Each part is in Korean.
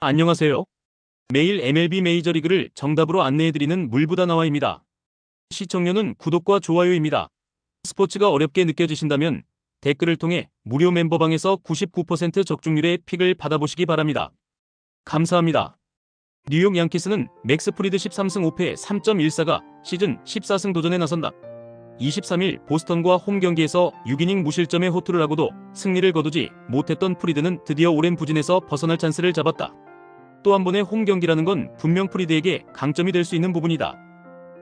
안녕하세요. 매일 MLB 메이저리그를 정답으로 안내해드리는 물보다나와입니다. 시청료는 구독과 좋아요입니다. 스포츠가 어렵게 느껴지신다면 댓글을 통해 무료 멤버방에서 99% 적중률의 픽을 받아보시기 바랍니다. 감사합니다. 뉴욕 양키스는 맥스 프리드 13승 5패 3.14가 시즌 14승 도전에 나선다. 23일 보스턴과 홈 경기에서 6이닝 무실점의 호투를 하고도 승리를 거두지 못했던 프리드는 드디어 오랜 부진에서 벗어날 찬스를 잡았다. 또 한 번의 홈 경기라는 건 분명 프리드에게 강점이 될 수 있는 부분이다.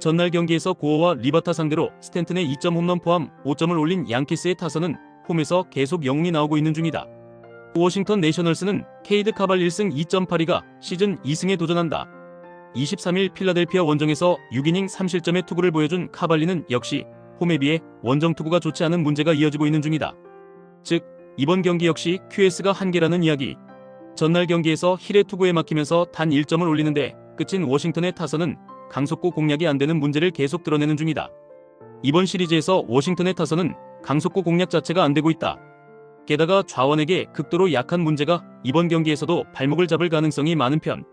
전날 경기에서 고어와 리바타 상대로 스탠튼의 2점 홈런 포함 5점을 올린 양키스의 타선은 홈에서 계속 영웅이 나오고 있는 중이다. 워싱턴 내셔널스는 케이드 카발 1승 2.82가 시즌 2승에 도전한다. 23일 필라델피아 원정에서 6이닝 3실점의 투구를 보여준 카발리는 역시 홈에 비해 원정 투구가 좋지 않은 문제가 이어지고 있는 중이다. 즉, 이번 경기 역시 QS가 한계라는 이야기. 전날 경기에서 힐의 투구에 막히면서 단 1점을 올리는데 끝인 워싱턴의 타선은 강속구 공략이 안 되는 문제를 계속 드러내는 중이다. 이번 시리즈에서 워싱턴의 타선은 강속구 공략 자체가 안 되고 있다. 게다가 좌완에게 극도로 약한 문제가 이번 경기에서도 발목을 잡을 가능성이 많은 편.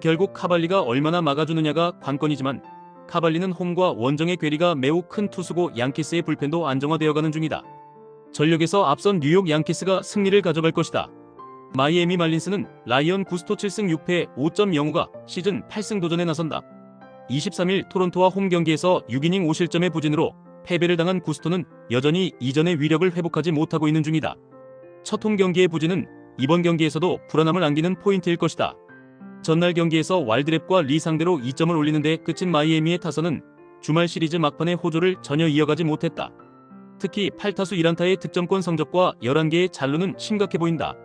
결국 카발리가 얼마나 막아주느냐가 관건이지만 카발리는 홈과 원정의 괴리가 매우 큰 투수고 양키스의 불펜도 안정화되어가는 중이다. 전력에서 앞선 뉴욕 양키스가 승리를 가져갈 것이다. 마이애미 말린스는 라이언 구스토 7승 6패 5.05가 시즌 8승 도전에 나선다. 23일 토론토와 홈 경기에서 6이닝 5실점의 부진으로 패배를 당한 구스토는 여전히 이전의 위력을 회복하지 못하고 있는 중이다. 첫 홈 경기의 부진은 이번 경기에서도 불안함을 안기는 포인트일 것이다. 전날 경기에서 왈드랩과 리 상대로 2점을 올리는데 끝인 마이애미의 타선은 주말 시리즈 막판의 호조를 전혀 이어가지 못했다. 특히 8타수 1안타의 득점권 성적과 11개의 잘루는 심각해 보인다.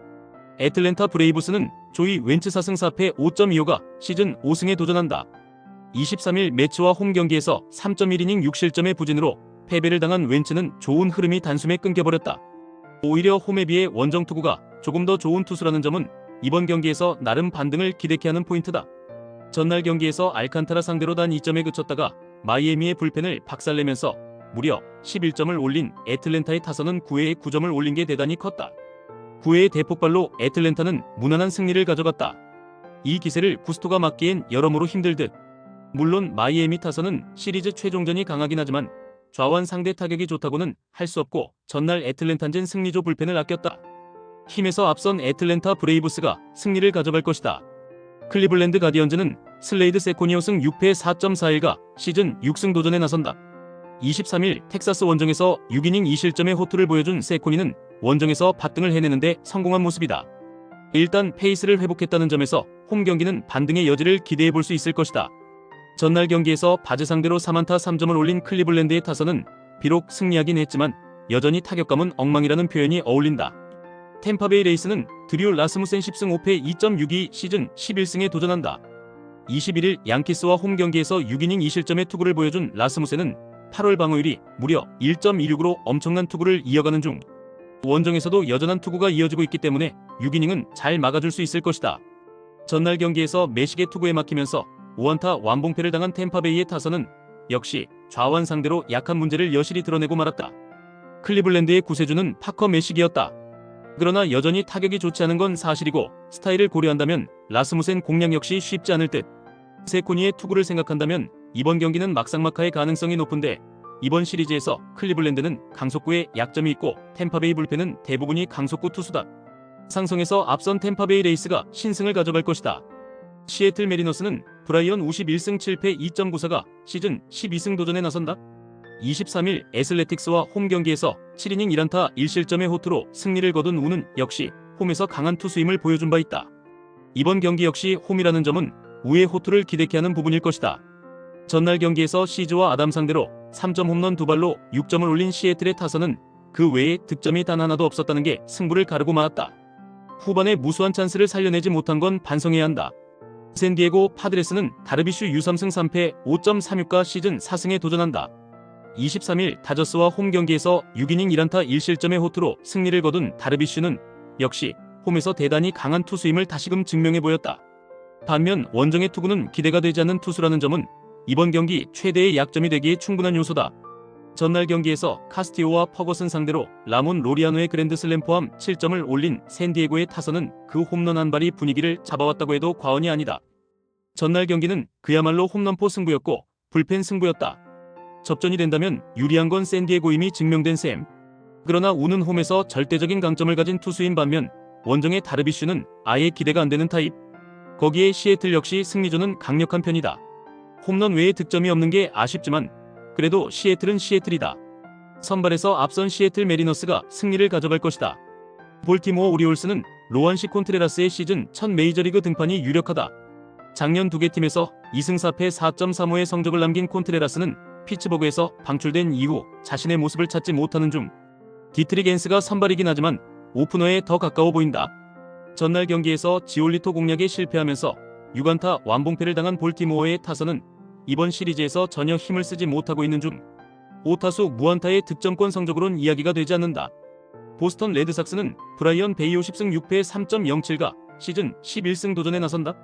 애틀랜타 브레이브스는 조이 웬츠 4승 4패 5.25가 시즌 5승에 도전한다. 23일 매츠와 홈 경기에서 3.1이닝 6실점의 부진으로 패배를 당한 웬츠는 좋은 흐름이 단숨에 끊겨버렸다. 오히려 홈에 비해 원정 투구가 조금 더 좋은 투수라는 점은 이번 경기에서 나름 반등을 기대케 하는 포인트다. 전날 경기에서 알칸타라 상대로 단 2점에 그쳤다가 마이애미의 불펜을 박살내면서 무려 11점을 올린 애틀랜타의 타선은 9회에 9점을 올린 게 대단히 컸다. 9회의 대폭발로 애틀랜타는 무난한 승리를 가져갔다. 이 기세를 구스토가 막기엔 여러모로 힘들 듯. 물론 마이애미 타선은 시리즈 최종전이 강하긴 하지만 좌완 상대 타격이 좋다고는 할 수 없고 전날 애틀랜타는 승리조 불펜을 아꼈다. 힘에서 앞선 애틀랜타 브레이브스가 승리를 가져갈 것이다. 클리블랜드 가디언즈는 슬레이드 세코니오 승 6패 4.41가 시즌 6승 도전에 나선다. 23일 텍사스 원정에서 6이닝 2실점의 호투를 보여준 세코니는 원정에서 바등을 해내는데 성공한 모습이다. 일단 페이스를 회복했다는 점에서 홈 경기는 반등의 여지를 기대해 볼 수 있을 것이다. 전날 경기에서 바즈 상대로 3안타 3점을 올린 클리블랜드의 타선은 비록 승리하긴 했지만 여전히 타격감은 엉망이라는 표현이 어울린다. 템파베이 레이스는 드류 라스무센 10승 5패 2.62 시즌 11승에 도전한다. 21일 양키스와 홈 경기에서 6이닝 2실점의 투구를 보여준 라스무센은 8월 방어율이 무려 1.26으로 엄청난 투구를 이어가는 중. 원정에서도 여전한 투구가 이어지고 있기 때문에 6이닝은 잘 막아줄 수 있을 것이다. 전날 경기에서 매식의 투구에 막히면서 5안타 완봉패를 당한 템파베이의 타선은 역시 좌완 상대로 약한 문제를 여실히 드러내고 말았다. 클리블랜드의 구세주는 파커 매식이었다. 그러나 여전히 타격이 좋지 않은 건 사실이고 스타일을 고려한다면 라스무센 공략 역시 쉽지 않을 듯. 세코니의 투구를 생각한다면 이번 경기는 막상막하의 가능성이 높은데 이번 시리즈에서 클리블랜드는 강속구에 약점이 있고 템파베이 불펜은 대부분이 강속구 투수다. 상성에서 앞선 템파베이 레이스가 신승을 가져갈 것이다. 시애틀 메리너스는 브라이언 51승 7패 2.94가 시즌 12승 도전에 나선다. 23일 애슬레틱스와 홈 경기에서 7이닝 1안타 1실점의 호투로 승리를 거둔 우는 역시 홈에서 강한 투수임을 보여준 바 있다. 이번 경기 역시 홈이라는 점은 우의 호투를 기대케 하는 부분일 것이다. 전날 경기에서 시즈와 아담 상대로 3점 홈런 2발로 6점을 올린 시애틀의 타선은 그 외에 득점이 단 하나도 없었다는 게 승부를 가르고 말았다. 후반에 무수한 찬스를 살려내지 못한 건 반성해야 한다. 샌디에고 파드레스는 다르비슈 U3승 3패 5.36가 시즌 4승에 도전한다. 23일 다저스와 홈 경기에서 6이닝 1안타 1실점의 호투로 승리를 거둔 다르비슈는 역시 홈에서 대단히 강한 투수임을 다시금 증명해 보였다. 반면 원정의 투구는 기대가 되지 않는 투수라는 점은 이번 경기 최대의 약점이 되기에 충분한 요소다. 전날 경기에서 카스티오와 퍼거슨 상대로 라몬 로리아노의 그랜드슬램 포함 7점을 올린 샌디에고의 타선은 그 홈런 한 발이 분위기를 잡아왔다고 해도 과언이 아니다. 전날 경기는 그야말로 홈런포 승부였고 불펜 승부였다. 접전이 된다면 유리한 건 샌디에고임이 증명된 셈. 그러나 우는 홈에서 절대적인 강점을 가진 투수인 반면 원정의 다르비슈는 아예 기대가 안 되는 타입. 거기에 시애틀 역시 승리조는 강력한 편이다. 홈런 외에 득점이 없는 게 아쉽지만 그래도 시애틀은 시애틀이다. 선발에서 앞선 시애틀 메리너스가 승리를 가져갈 것이다. 볼티모어 오리올스는 로안시 콘트레라스의 시즌 첫 메이저리그 등판이 유력하다. 작년 두 개 팀에서 2승 4패 4.35의 성적을 남긴 콘트레라스는 피츠버그에서 방출된 이후 자신의 모습을 찾지 못하는 중. 디트릭 앤스가 선발이긴 하지만 오프너에 더 가까워 보인다. 전날 경기에서 지올리토 공략에 실패하면서 6안타 완봉패를 당한 볼티모어의 타선은 이번 시리즈에서 전혀 힘을 쓰지 못하고 있는 중. 5타수 무안타의 득점권 성적으론 이야기가 되지 않는다. 보스턴 레드삭스는 브라이언 베이 50승 6패 3.07가 시즌 11승 도전에 나선다.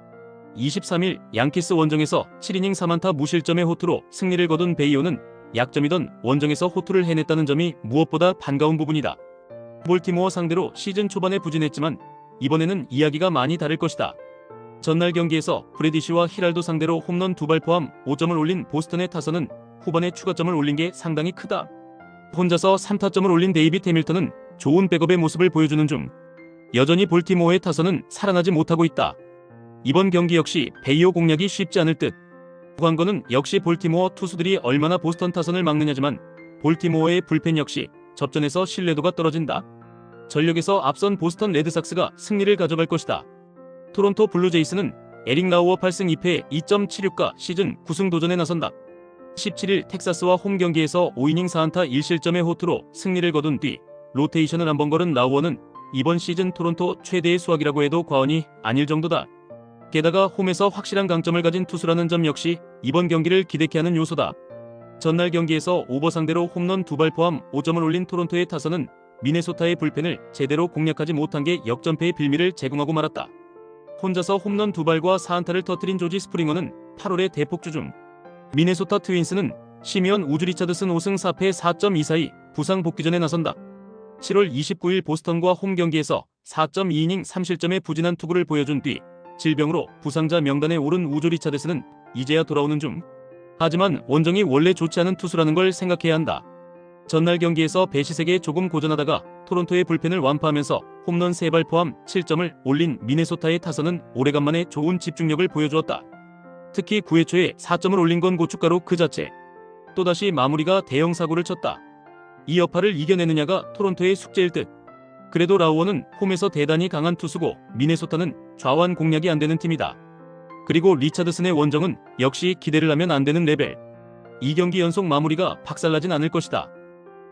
23일 양키스 원정에서 7이닝 3안타 무실점의 호투로 승리를 거둔 베이오는 약점이던 원정에서 호투를 해냈다는 점이 무엇보다 반가운 부분이다. 볼티모어 상대로 시즌 초반에 부진했지만 이번에는 이야기가 많이 다를 것이다. 전날 경기에서 브래디쉬와 히랄도 상대로 홈런 2발 포함 5점을 올린 보스턴의 타선은 후반에 추가점을 올린 게 상당히 크다. 혼자서 3타점을 올린 데이빗 해밀턴은 좋은 백업의 모습을 보여주는 중. 여전히 볼티모어의 타선은 살아나지 못하고 있다. 이번 경기 역시 베이오 공략이 쉽지 않을 듯. 관건은 역시 볼티모어 투수들이 얼마나 보스턴 타선을 막느냐지만 볼티모어의 불펜 역시 접전에서 신뢰도가 떨어진다. 전력에서 앞선 보스턴 레드삭스가 승리를 가져갈 것이다. 토론토 블루제이스는 에릭 라우어 8승 2패 2.76가 시즌 9승 도전에 나선다. 17일 텍사스와 홈 경기에서 5이닝 4안타 1실점의 호투로 승리를 거둔 뒤 로테이션을 한번 걸은 라우어는 이번 시즌 토론토 최대의 수확이라고 해도 과언이 아닐 정도다. 게다가 홈에서 확실한 강점을 가진 투수라는 점 역시 이번 경기를 기대케 하는 요소다. 전날 경기에서 오버 상대로 홈런 2발 포함 5점을 올린 토론토의 타선은 미네소타의 불펜을 제대로 공략하지 못한 게 역전패의 빌미를 제공하고 말았다. 혼자서 홈런 2발과 4안타를 터뜨린 조지 스프링어는 8월의 대폭주 중. 미네소타 트윈스는 시미언 우즈 리차드슨 5승 4패 4.24이 부상 복귀 전에 나선다. 7월 29일 보스턴과 홈 경기에서 4.2이닝 3실점의 부진한 투구를 보여준 뒤 질병으로 부상자 명단에 오른 우즈 리차드슨은 이제야 돌아오는 중. 하지만 원정이 원래 좋지 않은 투수라는 걸 생각해야 한다. 전날 경기에서 배시색에 조금 고전하다가 토론토의 불펜을 완파하면서 홈런 3발 포함 7점을 올린 미네소타의 타선은 오래간만에 좋은 집중력을 보여주었다. 특히 9회 초에 4점을 올린 건 고춧가루 그 자체. 또다시 마무리가 대형 사고를 쳤다. 이 여파를 이겨내느냐가 토론토의 숙제일 듯. 그래도 라우어는 홈에서 대단히 강한 투수고 미네소타는 좌완 공략이 안 되는 팀이다. 그리고 리차드슨의 원정은 역시 기대를 하면 안 되는 레벨. 2경기 연속 마무리가 박살나진 않을 것이다.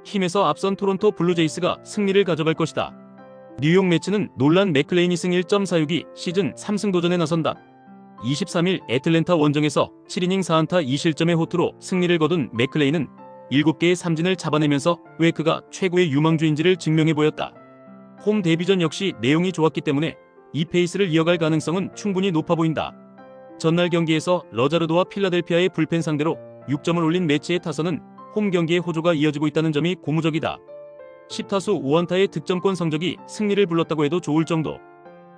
힘에서 앞선 토론토 블루제이스가 승리를 가져갈 것이다. 뉴욕 매치는 놀란 맥클레인이 승 1.46이 시즌 3승 도전에 나선다. 23일 애틀랜타 원정에서 7이닝 4안타 2실점의 호투로 승리를 거둔 맥클레인은 7개의 삼진을 잡아내면서 왜 그가 최고의 유망주인지를 증명해 보였다. 홈 데뷔전 역시 내용이 좋았기 때문에 이 페이스를 이어갈 가능성은 충분히 높아 보인다. 전날 경기에서 러자르도와 필라델피아의 불펜 상대로 6점을 올린 매치의 타선은 홈 경기의 호조가 이어지고 있다는 점이 고무적이다. 10타수 5안타의 득점권 성적이 승리를 불렀다고 해도 좋을 정도.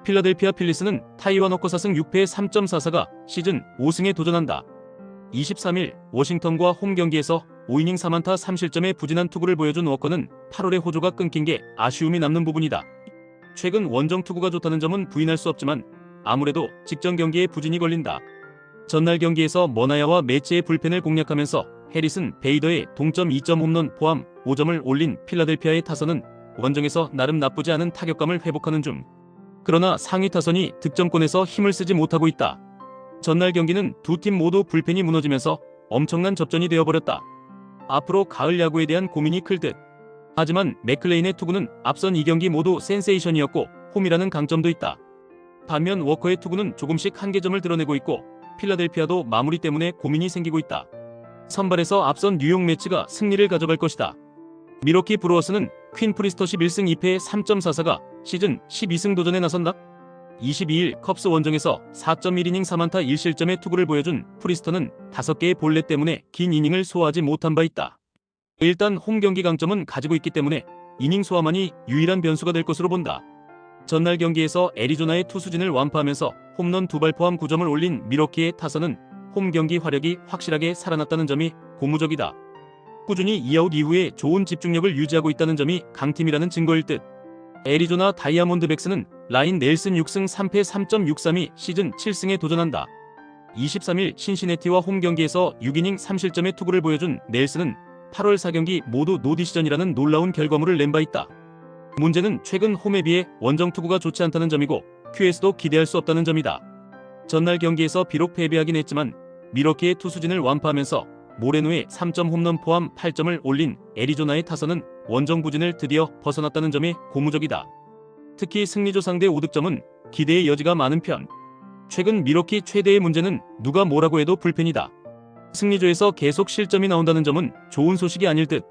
필라델피아 필리스는 타이완 워커 4승 6패 3.44가 시즌 5승에 도전한다. 23일 워싱턴과 홈 경기에서 5이닝 3안타 3실점의 부진한 투구를 보여준 워커는 8월의 호조가 끊긴 게 아쉬움이 남는 부분이다. 최근 원정 투구가 좋다는 점은 부인할 수 없지만 아무래도 직전 경기에 부진이 걸린다. 전날 경기에서 머나야와 매치의 불펜을 공략하면서 해리슨, 베이더의 동점 2점 홈런 포함 5점을 올린 필라델피아의 타선은 원정에서 나름 나쁘지 않은 타격감을 회복하는 중. 그러나 상위 타선이 득점권에서 힘을 쓰지 못하고 있다. 전날 경기는 두 팀 모두 불펜이 무너지면서 엄청난 접전이 되어버렸다. 앞으로 가을 야구에 대한 고민이 클 듯. 하지만 맥클레인의 투구는 앞선 2경기 모두 센세이션이었고 홈이라는 강점도 있다. 반면 워커의 투구는 조금씩 한계점을 드러내고 있고 필라델피아도 마무리 때문에 고민이 생기고 있다. 선발에서 앞선 뉴욕 매치가 승리를 가져갈 것이다. 미러키 브루어스는 퀸 프리스터 11승 2패 3.44가 시즌 12승 도전에 나선다. 22일 컵스 원정에서 4.1이닝 3안타 1실점의 투구를 보여준 프리스터는 5개의 볼넷 때문에 긴 이닝을 소화하지 못한 바 있다. 일단 홈 경기 강점은 가지고 있기 때문에 이닝 소화만이 유일한 변수가 될 것으로 본다. 전날 경기에서 애리조나의 투수진을 완파하면서 홈런 2발 포함 9점을 올린 밀워키의 타선은 홈 경기 화력이 확실하게 살아났다는 점이 고무적이다. 꾸준히 2아웃 이후에 좋은 집중력을 유지하고 있다는 점이 강팀이라는 증거일 듯. 애리조나 다이아몬드백스는 라인 넬슨 6승 3패 3.632 시즌 7승에 도전한다. 23일 신시내티와 홈 경기에서 6이닝 3실점의 투구를 보여준 넬슨은 8월 4경기 모두 노디시전이라는 놀라운 결과물을 낸 바 있다. 문제는 최근 홈에 비해 원정 투구가 좋지 않다는 점이고 QS도 기대할 수 없다는 점이다. 전날 경기에서 비록 패배하긴 했지만 밀워키의 투수진을 완파하면서 모레노의 3점 홈런 포함 8점을 올린 애리조나의 타선은 원정 부진을 드디어 벗어났다는 점이 고무적이다. 특히 승리조 상대 5득점은 기대의 여지가 많은 편. 최근 밀워키 최대의 문제는 누가 뭐라고 해도 불펜이다. 승리조에서 계속 실점이 나온다는 점은 좋은 소식이 아닐 듯.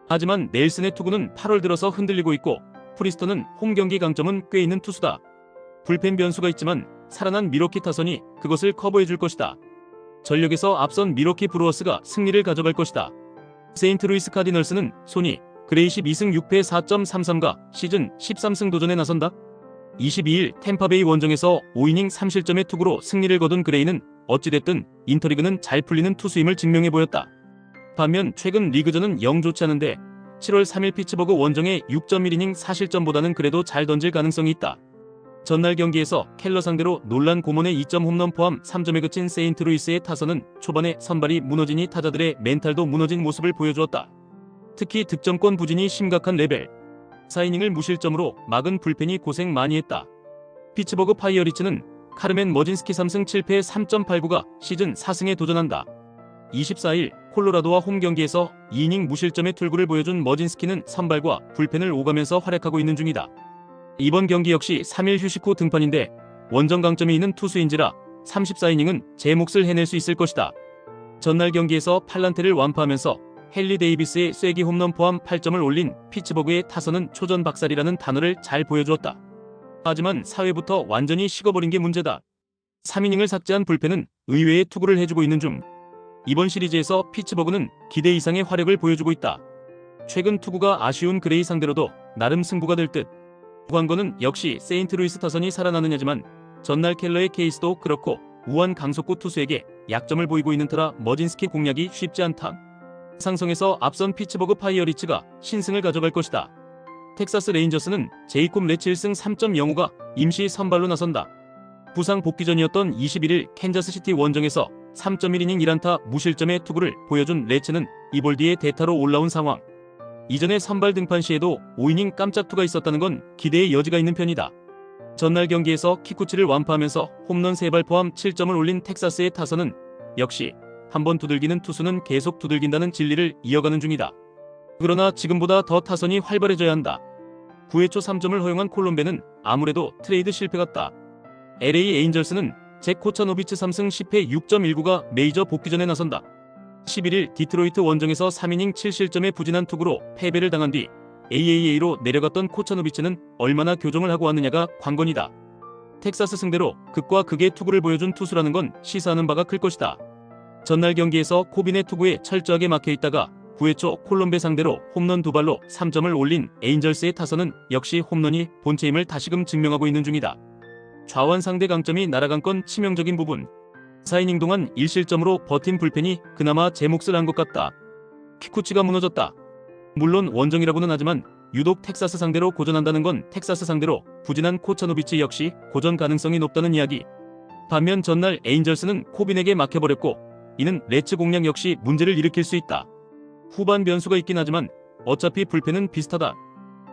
하지만 넬슨의 투구는 8월 들어서 흔들리고 있고 프리스턴은 홈 경기 강점은 꽤 있는 투수다. 불펜 변수가 있지만 살아난 밀워키 타선이 그것을 커버해줄 것이다. 전력에서 앞선 밀워키 브루어스가 승리를 가져갈 것이다. 세인트루이스 카디널스는 소니 그레이 12승 6패 4.33가 시즌 13승 도전에 나선다. 22일 템파베이 원정에서 5이닝 3실점의 투구로 승리를 거둔 그레이는 어찌됐든 인터리그는 잘 풀리는 투수임을 증명해 보였다. 반면 최근 리그전은 영 좋지 않은데 7월 3일 피츠버그 원정의 6.1이닝 4실점보다는 그래도 잘 던질 가능성이 있다. 전날 경기에서 켈러 상대로 논란 고문의 2점 홈런 포함 3점에 그친 세인트루이스의 타선은 초반에 선발이 무너지니 타자들의 멘탈도 무너진 모습을 보여주었다. 특히 득점권 부진이 심각한 레벨. 4이닝을 무실점으로 막은 불펜이 고생 많이 했다. 피츠버그 파이어리츠는 카르멘 머진스키 3승 7패 3.89가 시즌 4승에 도전한다. 24일 콜로라도와 홈 경기에서 2이닝 무실점의 투구를 보여준 머진스키는 선발과 불펜을 오가면서 활약하고 있는 중이다. 이번 경기 역시 3일 휴식 후 등판인데 원정 강점이 있는 투수인지라 34이닝은 제 몫을 해낼 수 있을 것이다. 전날 경기에서 팔란테를 완파하면서 헨리 데이비스의 쐐기 홈런 포함 8점을 올린 피츠버그의 타선은 초전박살이라는 단어를 잘 보여주었다. 하지만 4회부터 완전히 식어버린 게 문제다. 3이닝을 삭제한 불펜은 의외의 투구를 해주고 있는 중. 이번 시리즈에서 피츠버그는 기대 이상의 화력을 보여주고 있다. 최근 투구가 아쉬운 그레이 상대로도 나름 승부가 될 듯. 관건은 역시 세인트루이스 타선이 살아나느냐지만 전날 켈러의 케이스도 그렇고 우한 강속구 투수에게 약점을 보이고 있는 터라 머진스키 공략이 쉽지 않다. 상성에서 앞선 피츠버그 파이어리츠가 신승을 가져갈 것이다. 텍사스 레인저스는 제이콥 레치 1승 3.05가 임시 선발로 나선다. 부상 복귀 전이었던 21일 캔자스시티 원정에서 3.1이닝 1안타 무실점의 투구를 보여준 레츠는 이볼디의 대타로 올라온 상황. 이전에 선발 등판 시에도 5이닝 깜짝투가 있었다는 건 기대의 여지가 있는 편이다. 전날 경기에서 키쿠치를 완파하면서 홈런 3발 포함 7점을 올린 텍사스의 타선은 역시 한번 두들기는 투수는 계속 두들긴다는 진리를 이어가는 중이다. 그러나 지금보다 더 타선이 활발해져야 한다. 9회 초 3점을 허용한 콜롬베는 아무래도 트레이드 실패 같다. LA 에인절스는 잭 코차노비츠 3승 10패 6.19가 메이저 복귀 전에 나선다. 11일 디트로이트 원정에서 3이닝 7실점의 부진한 투구로 패배를 당한 뒤 AAA로 내려갔던 코차노비츠는 얼마나 교정을 하고 왔느냐가 관건이다. 텍사스 승대로 극과 극의 투구를 보여준 투수라는 건 시사하는 바가 클 것이다. 전날 경기에서 코빈의 투구에 철저하게 막혀있다가 9회 초 콜롬베 상대로 홈런 2발로 3점을 올린 에인절스의 타선은 역시 홈런이 본체임을 다시금 증명하고 있는 중이다. 좌완 상대 강점이 날아간 건 치명적인 부분. 4이닝 동안 1실점으로 버틴 불펜이 그나마 제 몫을 한 것 같다. 키쿠치가 무너졌다. 물론 원정이라고는 하지만 유독 텍사스 상대로 고전한다는 건 텍사스 상대로 부진한 코차노비치 역시 고전 가능성이 높다는 이야기. 반면 전날 에인절스는 코빈에게 막혀버렸고 이는 레츠 공략 역시 문제를 일으킬 수 있다. 후반 변수가 있긴 하지만 어차피 불펜은 비슷하다.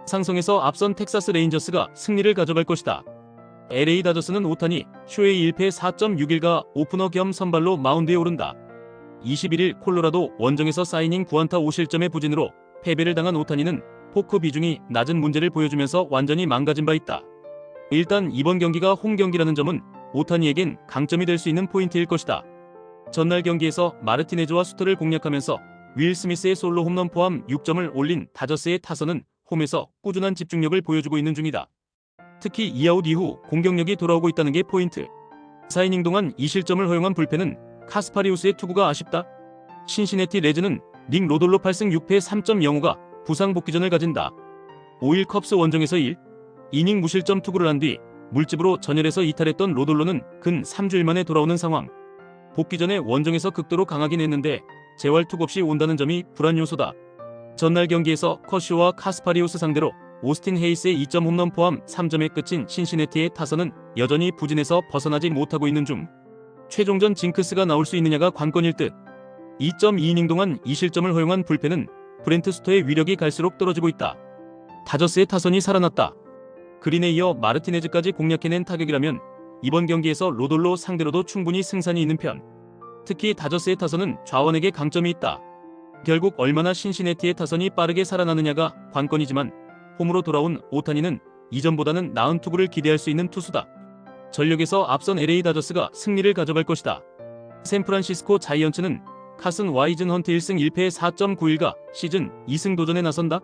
상성에서 앞선 텍사스 레인저스가 승리를 가져갈 것이다. LA 다저스는 오타니 쇼헤이 1패 4.61가 오프너 겸 선발로 마운드에 오른다. 21일 콜로라도 원정에서 4이닝 9안타 5실점의 부진으로 패배를 당한 오타니는 포크 비중이 낮은 문제를 보여주면서 완전히 망가진 바 있다. 일단 이번 경기가 홈 경기라는 점은 오타니에겐 강점이 될 수 있는 포인트일 것이다. 전날 경기에서 마르티네즈와 수터를 공략하면서 윌 스미스의 솔로 홈런 포함 6점을 올린 다저스의 타선은 홈에서 꾸준한 집중력을 보여주고 있는 중이다. 특히 2아웃 이후 공격력이 돌아오고 있다는 게 포인트. 4이닝 동안 2실점을 허용한 불펜은 카스파리우스의 투구가 아쉽다. 신시내티 레즈는 닉 로돌로 8승 6패 3.05가 부상 복귀전을 가진다. 5일 컵스 원정에서 1이닝 무실점 투구를 한 뒤 물집으로 전열에서 이탈했던 로돌로는 근 3주일 만에 돌아오는 상황. 복귀 전에 원정에서 극도로 강하긴 했는데 재활 투구 없이 온다는 점이 불안 요소다. 전날 경기에서 커쇼와 카스파리우스 상대로 오스틴 헤이스의 2점 홈런 포함 3점에 끝인 신시내티의 타선은 여전히 부진에서 벗어나지 못하고 있는 중. 최종전 징크스가 나올 수 있느냐가 관건일 듯. 2.2이닝 동안 2실점을 허용한 불펜은 브렌트 수터의 위력이 갈수록 떨어지고 있다. 다저스의 타선이 살아났다. 그린에 이어 마르티네즈까지 공략해낸 타격이라면 이번 경기에서 로돌로 상대로도 충분히 승산이 있는 편. 특히 다저스의 타선은 좌원에게 강점이 있다. 결국 얼마나 신시내티의 타선이 빠르게 살아나느냐가 관건이지만 홈으로 돌아온 오타니는 이전보다는 나은 투구를 기대할 수 있는 투수다. 전력에서 앞선 LA 다저스가 승리를 가져갈 것이다. 샌프란시스코 자이언츠는 카슨 와이즌 헌트 1승 1패 4.91가 시즌 2승 도전에 나선다.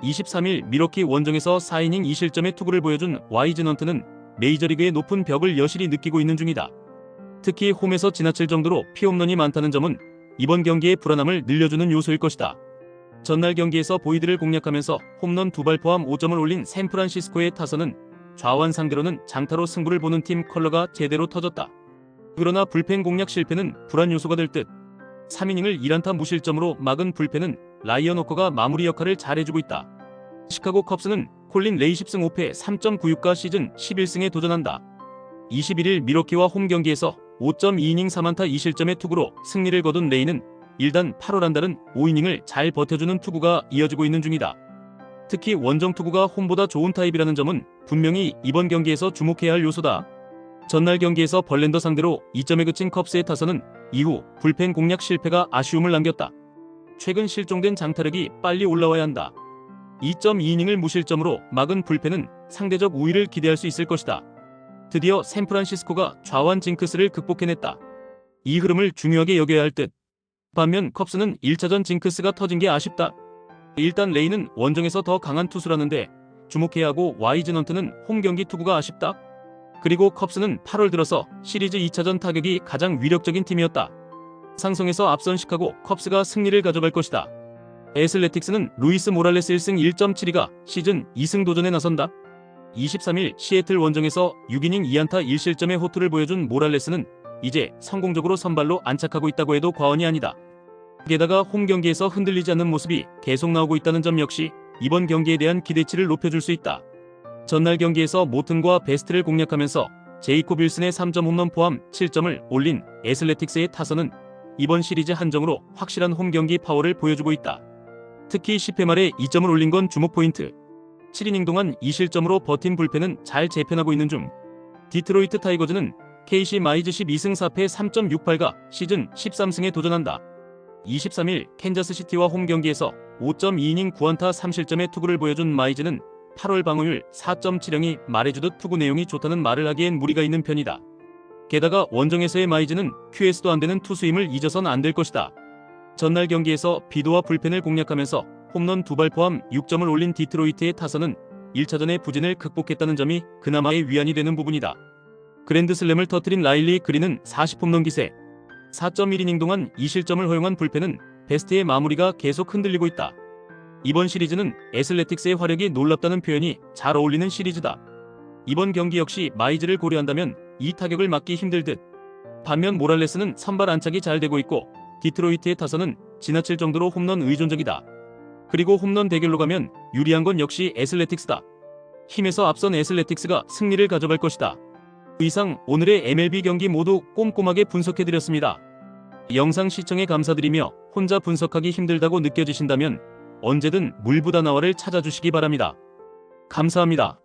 23일 미러키 원정에서 4이닝 2실점의 투구를 보여준 와이즌 헌트는 메이저리그의 높은 벽을 여실히 느끼고 있는 중이다. 특히 홈에서 지나칠 정도로 피홈런이 많다는 점은 이번 경기의 불안함을 늘려주는 요소일 것이다. 전날 경기에서 보이드를 공략하면서 홈런 2발 포함 5점을 올린 샌프란시스코의 타선은 좌완 상대로는 장타로 승부를 보는 팀 컬러가 제대로 터졌다. 그러나 불펜 공략 실패는 불안 요소가 될 듯. 3이닝을 1안타 무실점으로 막은 불펜은 라이언 워커가 마무리 역할을 잘해주고 있다. 시카고 컵스는 콜린 레이 10승 5패 3.96가 시즌 11승에 도전한다. 21일 미러키와 홈 경기에서 5.2이닝 3안타 2실점의 투구로 승리를 거둔 레이는 일단 8월 한 달은 5이닝을 잘 버텨주는 투구가 이어지고 있는 중이다. 특히 원정 투구가 홈보다 좋은 타입이라는 점은 분명히 이번 경기에서 주목해야 할 요소다. 전날 경기에서 벌랜더 상대로 2점에 그친 컵스의 타선은 이후 불펜 공략 실패가 아쉬움을 남겼다. 최근 실종된 장타력이 빨리 올라와야 한다. 2.2이닝을 무실점으로 막은 불펜은 상대적 우위를 기대할 수 있을 것이다. 드디어 샌프란시스코가 좌완 징크스를 극복해냈다. 이 흐름을 중요하게 여겨야 할 듯. 반면 컵스는 1차전 징크스가 터진 게 아쉽다. 일단 레이는 원정에서 더 강한 투수라는데 주목해야 하고 와이즌 헌트는 홈 경기 투구가 아쉽다. 그리고 컵스는 8월 들어서 시리즈 2차전 타격이 가장 위력적인 팀이었다. 상성에서 앞선 시카고 컵스가 승리를 가져갈 것이다. 애슬레틱스는 루이스 모랄레스 1승 1.72가 시즌 2승 도전에 나선다. 23일 시애틀 원정에서 6이닝 2안타 1실점의 호투를 보여준 모랄레스는 이제 성공적으로 선발로 안착하고 있다고 해도 과언이 아니다. 게다가 홈 경기에서 흔들리지 않는 모습이 계속 나오고 있다는 점 역시 이번 경기에 대한 기대치를 높여줄 수 있다. 전날 경기에서 모튼과 베스트를 공략하면서 제이콥 윌슨의 3점 홈런 포함 7점을 올린 애슬레틱스의 타선은 이번 시리즈 한정으로 확실한 홈 경기 파워를 보여주고 있다. 특히 10회 말에 2점을 올린 건 주목 포인트. 7이닝 동안 2실점으로 버틴 불펜은 잘 재편하고 있는 중. 디트로이트 타이거즈는 KC 마이즈 12승 4패 3.68가 시즌 13승에 도전한다. 23일 캔자스시티와 홈 경기에서 5.2이닝 9안타 3실점의 투구를 보여준 마이즈는 8월 방어율 4.70이 말해주듯 투구 내용이 좋다는 말을 하기엔 무리가 있는 편이다. 게다가 원정에서의 마이즈는 QS도 안되는 투수임을 잊어선 안 될 것이다. 전날 경기에서 비도와 불펜을 공략하면서 홈런 2발 포함 6점을 올린 디트로이트의 타선은 1차전의 부진을 극복했다는 점이 그나마의 위안이 되는 부분이다. 그랜드슬램을 터뜨린 라일리 그린은 40홈런 기세. 4.1이닝 동안 2실점을 허용한 불펜은 베스트의 마무리가 계속 흔들리고 있다. 이번 시리즈는 애슬레틱스의 화력이 놀랍다는 표현이 잘 어울리는 시리즈다. 이번 경기 역시 마이즈를 고려한다면 이 타격을 막기 힘들 듯. 반면 모랄레스는 선발 안착이 잘 되고 있고 디트로이트의 타선은 지나칠 정도로 홈런 의존적이다. 그리고 홈런 대결로 가면 유리한 건 역시 애슬레틱스다. 힘에서 앞선 애슬레틱스가 승리를 가져갈 것이다. 이상 오늘의 MLB 경기 모두 꼼꼼하게 분석해드렸습니다. 영상 시청에 감사드리며 혼자 분석하기 힘들다고 느껴지신다면 언제든 물보다 나와를 찾아주시기 바랍니다. 감사합니다.